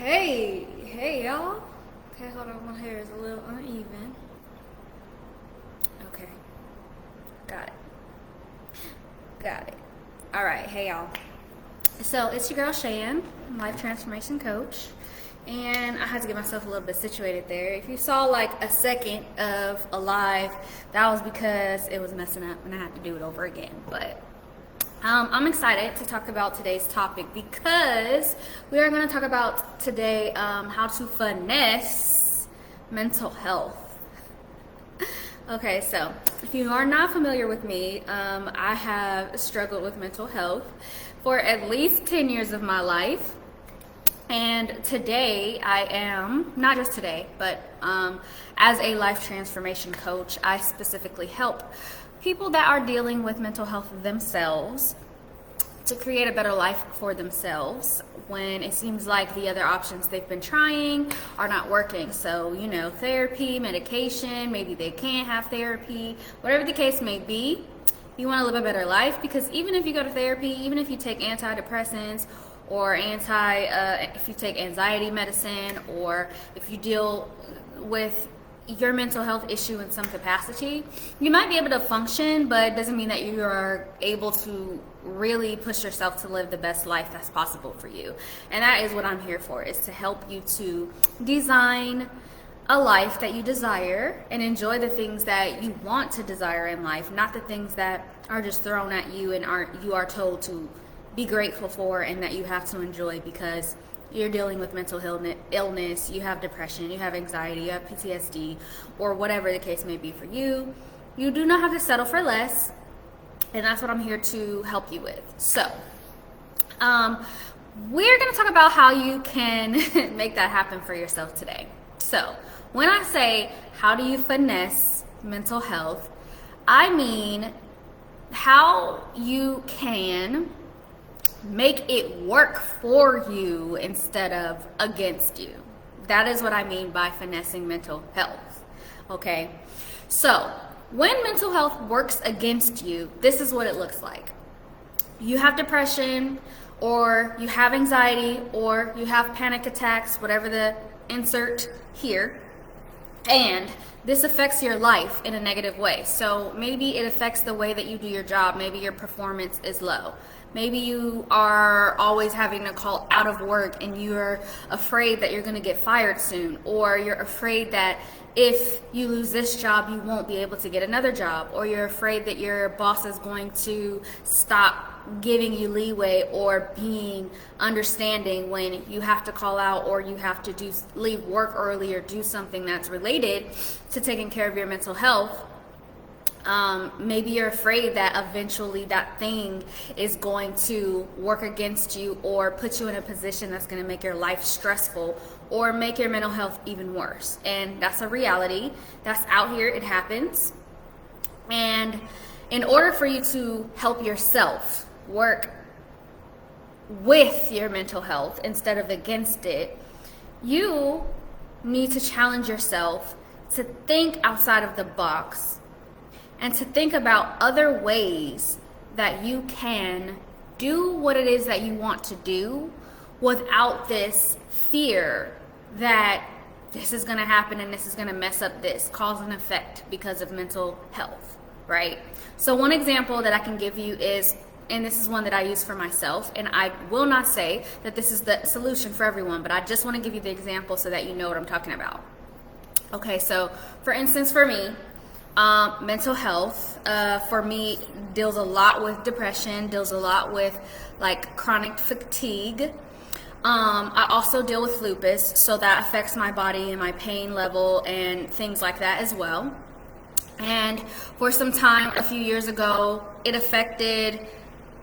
Hey y'all. Okay, hold on, my hair is a little uneven. Okay, got it. All right, hey y'all. So it's your girl Shan, life transformation coach, and I had to get myself a little bit situated there. If you saw like a second of a live, that was because it was messing up and I had to do it over again. But I'm excited to talk about today's topic because we are going to talk about today how to finesse mental health. Okay, so if you are not familiar with me, I have struggled with mental health for at least 10 years of my life. And today I am, not just today, but as a life transformation coach, I specifically help people that are dealing with mental health themselves to create a better life for themselves when it seems like the other options they've been trying are not working. So, therapy, medication, maybe they can't have therapy, whatever the case may be, you want to live a better life, because even if you go to therapy, even if you take antidepressants or if you take anxiety medicine, or if you deal with your mental health issue in some capacity, you might be able to function, but it doesn't mean that you are able to really push yourself to live the best life that's possible for you. And that is what I'm here for, is to help you to design a life that you desire and enjoy the things that you want to desire in life, not the things that are just thrown at you and you are told to be grateful for and that you have to enjoy because you're dealing with mental illness, you have depression, you have anxiety, you have PTSD, or whatever the case may be for you. You do not have to settle for less, and that's what I'm here to help you with. So, we're going to talk about how you can make that happen for yourself today. So, when I say, how do you finesse mental health, I mean how you can make it work for you instead of against you. That is what I mean by finessing mental health. Okay? So, when mental health works against you, this is what it looks like. You have depression, or you have anxiety, or you have panic attacks, whatever the insert here, and this affects your life in a negative way. So maybe it affects the way that you do your job. Maybe your performance is low. Maybe you are always having to call out of work and you're afraid that you're going to get fired soon, or you're afraid that if you lose this job, you won't be able to get another job, or you're afraid that your boss is going to stop giving you leeway or being understanding when you have to call out, or you have to leave work early, or do something that's related to taking care of your mental health. Maybe you're afraid that eventually that thing is going to work against you or put you in a position that's going to make your life stressful or make your mental health even worse. And that's a reality that's out here. It happens. And in order for you to help yourself work with your mental health instead of against it, you need to challenge yourself to think outside of the box and to think about other ways that you can do what it is that you want to do without this fear that this is going to happen and this is going to mess up this, cause and effect because of mental health, right? So one example that I can give you is, and this is one that I use for myself, and I will not say that this is the solution for everyone, but I just want to give you the example so that you know what I'm talking about. Okay, so for instance, for me, mental health for me deals a lot with depression, deals a lot with like chronic fatigue. I also deal with lupus, so that affects my body and my pain level and things like that as well. And for some time, a few years ago, it affected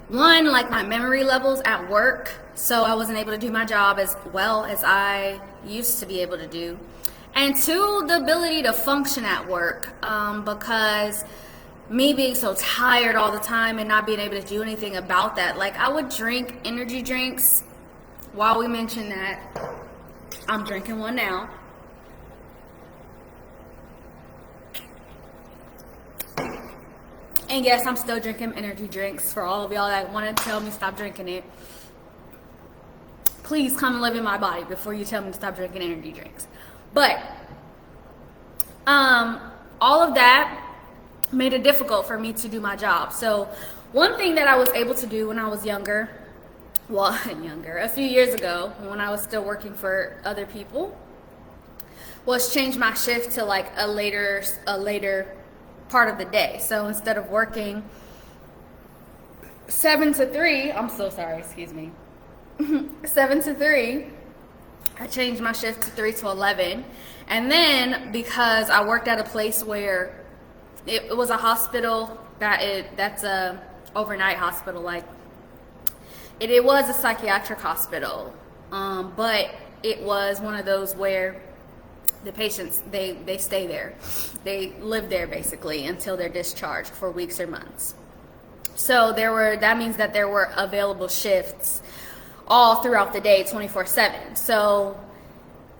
like my memory levels at work, so I wasn't able to do my job as well as I used to be able to do. And two, the ability to function at work, because me being so tired all the time and not being able to do anything about that. Like, I would drink energy drinks. While we mention that, I'm drinking one now. And yes, I'm still drinking energy drinks for all of y'all that want to tell me stop drinking it. please come and live in my body before you tell me to stop drinking energy drinks. But all of that made it difficult for me to do my job. So one thing that I was able to do when I was younger, a few years ago, when I was still working for other people, was change my shift to like a later part of the day. So instead of working 7 to 3, 7 to 3, I changed my shift to 3 to 11. And then because I worked at a place where it was a hospital that's a overnight hospital, like it was a psychiatric hospital, but it was one of those where the patients, they stay there. They live there basically until they're discharged for weeks or months. So that means that there were available shifts all throughout the day, 24/7. So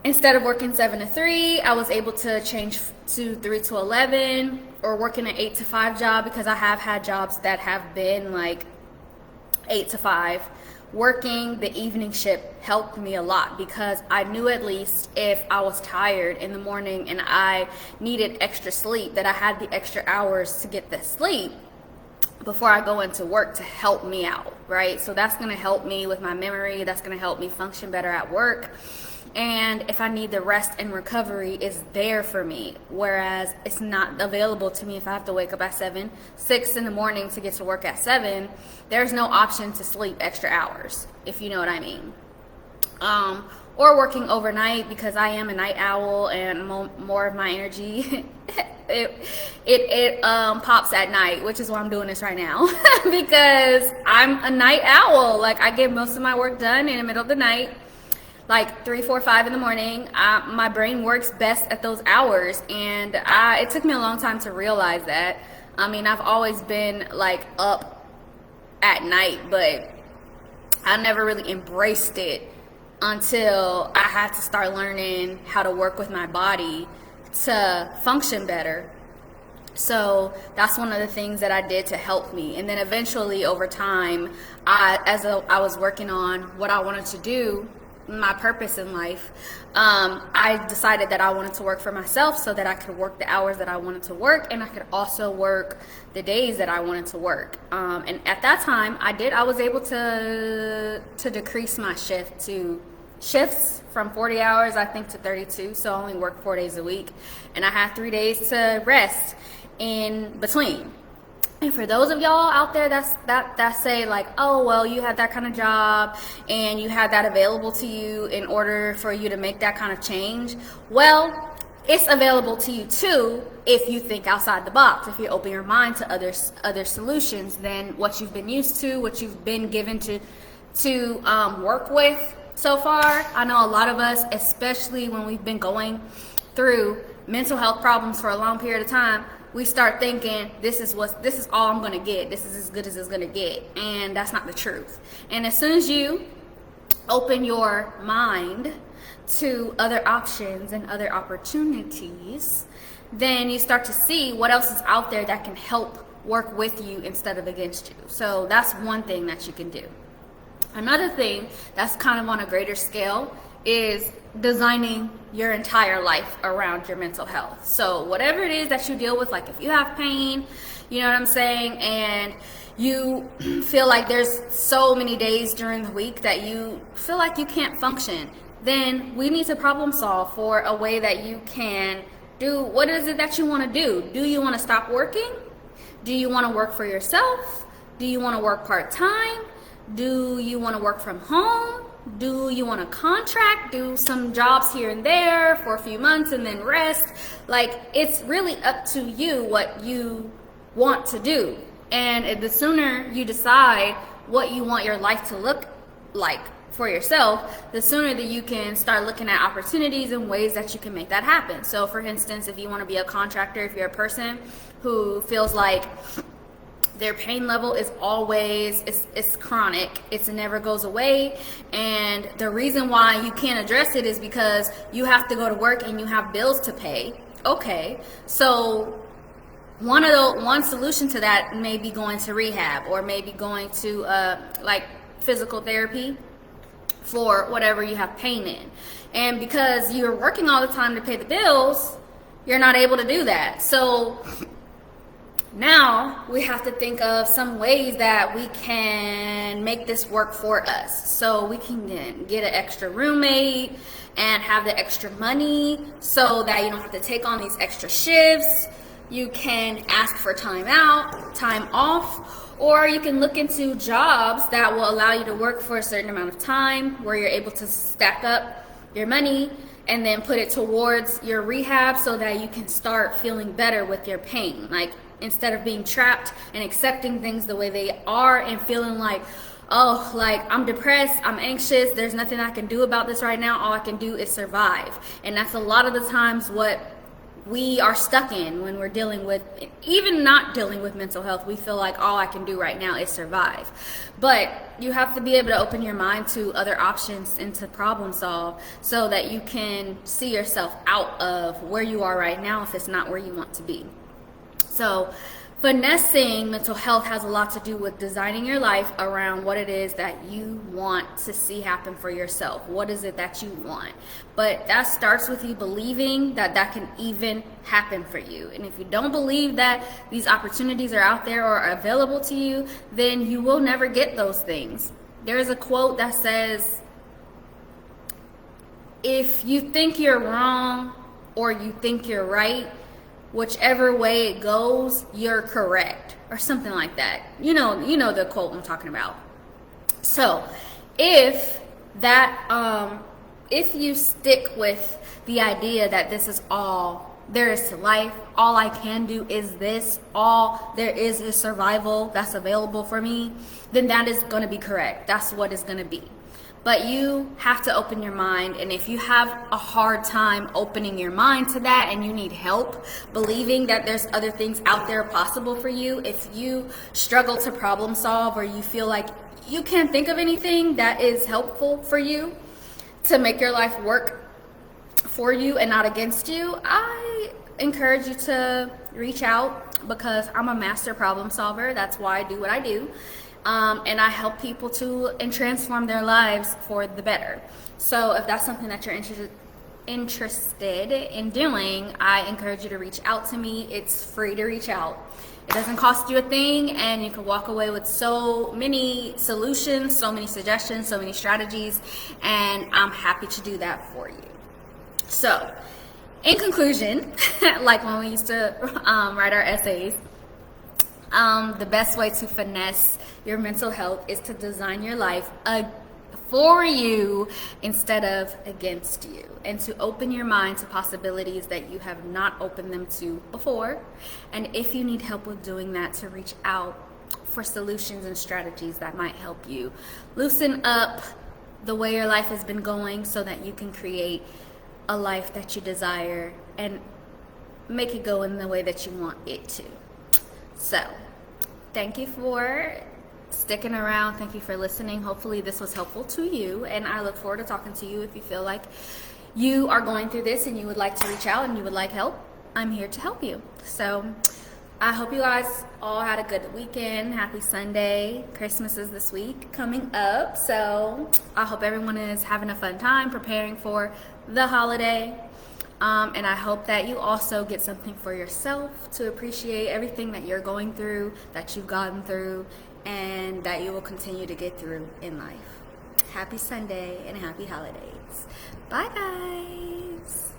instead of working 7 to 3, I was able to change to 3 to 11, or working an 8 to 5 job, because I have had jobs that have been like 8 to 5. Working the evening shift helped me a lot, because I knew at least if I was tired in the morning and I needed extra sleep, that I had the extra hours to get the sleep before I go into work to help me out, right? So that's going to help me with my memory. That's going to help me function better at work. And if I need the rest and recovery, is there for me, whereas it's not available to me if I have to wake up at 6 in the morning to get to work at 7. There's no option to sleep extra hours, if you know what I mean. Or working overnight, because I am a night owl and more of my energy it pops at night, which is why I'm doing this right now because I'm a night owl. Like, I get most of my work done in the middle of the night, like 3, 4, 5 in the morning. My brain works best at those hours, and it took me a long time to realize that. I mean, I've always been like up at night, but I never really embraced it until I had to start learning how to work with my body to function better. So that's one of the things that I did to help me. And then eventually over time, as I was working on what I wanted to do, my purpose in life, I decided that I wanted to work for myself so that I could work the hours that I wanted to work, and I could also work the days that I wanted to work. And at that time, I was able to decrease my shifts from 40 hours, I think, to 32. So I only worked 4 days a week, and I had 3 days to rest in between. And for those of y'all out there that say like, oh, well, you had that kind of job and you had that available to you in order for you to make that kind of change, well, it's available to you too if you think outside the box, if you open your mind to other solutions than what you've been used to, what you've been given to work with so far. I know a lot of us, especially when we've been going through mental health problems for a long period of time, we start thinking this is all I'm gonna get. This is as good as it's gonna get, and that's not the truth. And as soon as you open your mind to other options and other opportunities, then you start to see what else is out there that can help work with you instead of against you. So that's one thing that you can do. Another thing that's kind of on a greater scale is designing your entire life around your mental health. So whatever it is that you deal with, like if you have pain, you know what I'm saying, and you feel like there's so many days during the week that you feel like you can't function, then we need to problem solve for a way that you can do what is it that you want to do. Do you want to stop working? Do you want to work for yourself? Do you want to work part-time? Do you want to work from home? Do you want to contract, do some jobs here and there for a few months and then rest? Like, it's really up to you what you want to do. And the sooner you decide what you want your life to look like for yourself, the sooner that you can start looking at opportunities and ways that you can make that happen. So for instance, if you want to be a contractor, if you're a person who feels like their pain level is always, it's chronic, it never goes away, and the reason why you can't address it is because you have to go to work and you have bills to pay. Okay, so one solution to that may be going to rehab, or maybe going to like physical therapy, for whatever you have pain in. And because you're working all the time to pay the bills, you're not able to do that. So now we have to think of some ways that we can make this work for us. So we can get an extra roommate and have the extra money so that you don't have to take on these extra shifts. You can ask for time off, or you can look into jobs that will allow you to work for a certain amount of time where you're able to stack up your money and then put it towards your rehab so that you can start feeling better with your pain. Like, instead of being trapped and accepting things the way they are and feeling like, oh, like, I'm depressed, I'm anxious, there's nothing I can do about this right now, all I can do is survive. And that's a lot of the times what we are stuck in when we're dealing with, even not dealing with mental health. We feel like all I can do right now is survive. But you have to be able to open your mind to other options and to problem solve so that you can see yourself out of where you are right now if it's not where you want to be. So finessing mental health has a lot to do with designing your life around what it is that you want to see happen for yourself. What is it that you want? But that starts with you believing that that can even happen for you. And if you don't believe that these opportunities are out there or are available to you, then you will never get those things. There's a quote that says, if you think you're wrong or you think you're right, whichever way it goes, you're correct, or something like that. You know the quote I'm talking about. So if you stick with the idea that this is all there is to life, all I can do is this, all there is survival that's available for me, then that is going to be correct. That's what it's going to be. But you have to open your mind, and if you have a hard time opening your mind to that and you need help believing that there's other things out there possible for you, if you struggle to problem solve or you feel like you can't think of anything that is helpful for you to make your life work for you and not against you, I encourage you to reach out, because I'm a master problem solver. That's why I do what I do. And I help people to transform their lives for the better. So if that's something that you're interested in doing, I encourage you to reach out to me. It's free to reach out. It doesn't cost you a thing, and you can walk away with so many solutions, so many suggestions, so many strategies, and I'm happy to do that for you. So in conclusion, like when we used to write our essays, the best way to finesse your mental health is to design your life for you instead of against you, and to open your mind to possibilities that you have not opened them to before. And if you need help with doing that, to reach out for solutions and strategies that might help you loosen up the way your life has been going so that you can create a life that you desire and make it go in the way that you want it to. So, thank you for sticking around. Thank you for listening. Hopefully this was helpful to you, and I look forward to talking to you. If you feel like you are going through this and you would like to reach out and you would like help, I'm here to help you. So I hope you guys all had a good weekend. Happy Sunday. Christmas is this week coming up, so I hope everyone is having a fun time preparing for the holiday. And I hope that you also get something for yourself to appreciate everything that you're going through, that you've gotten through, and that you will continue to get through in life. Happy Sunday and happy holidays. Bye, guys.